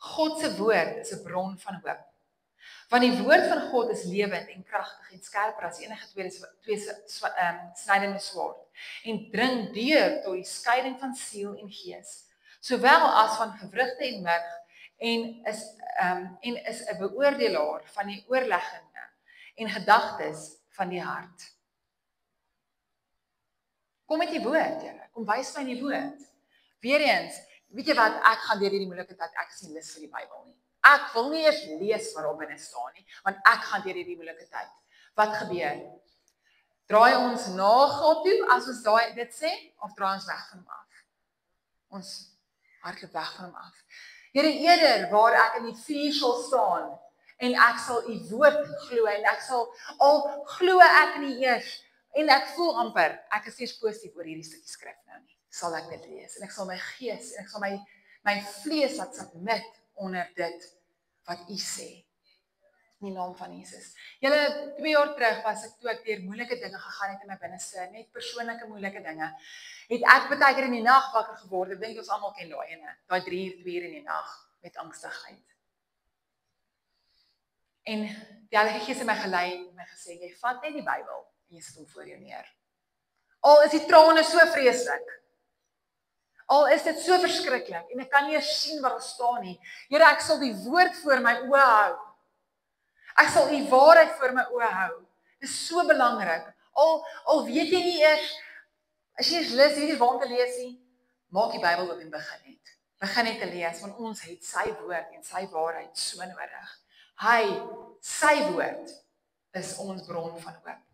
God se woord is 'n bron van hoop. Want die woord van God is lewend en kragtig en skerper as enige snydende swaard en dring deur tot die skeiding van siel en gees, sowel as van gewrigte en murg en is 'n beoordelaar van die oorlegginge en gedagtes van die hart. Kom met die woord, Here. Kom wys my die woord. Weereens, weet jy wat, ek gaan deur hierdie moeilike tyd, ek sien lus vir die Bybel nie. Ek wil nie eers lees wat daar binne staan nie, want ek gaan deur hierdie moeilike tyd. Wat gebeur? Draai ons na God toe as ons dit sê, of draai ons weg van hom af? Ons hardloop weg van hom af. Here, eerder waar ek in die vuur sal staan en ek sal u woord glo en ek sal al glo ek nie eers en ek voel amper ek is eers positief oor hierdie stukkie skrif nou nie. Sal ek dit lees en ek sal my gees en ek sal my vlees laat submit onder dit wat u sê. In die naam van Jesus. Julle 2 jaar terug was ek toe ek deur moeilike dinge gegaan het in my binneste, net persoonlike moeilike dinge. Het ek baie keer in die nag wakker geword. Ek dink ons almal ken daai ene, daai 3 uur, 2 uur in die nag met angstigheid. En die Heilige Gees het my gelei en my gesê, jy vat net die Bybel en jy sit hom voor jou neer. Al is die trane so vreeslik. Al is dit so verskriklik en ek kan nie eens sien wat daar staan nie. Here, ek sal die woord voor my oë hou. Ek sal u waarheid voor my oë hou. Dit is so belangrik. Al weet jy nie eers, as jy eers lus, weet jy waar om te lees nie, maak die Bybel oop en begin net. Begin net te lees, want ons het sy woord en sy waarheid so nodig. Sy woord is ons bron van hoop.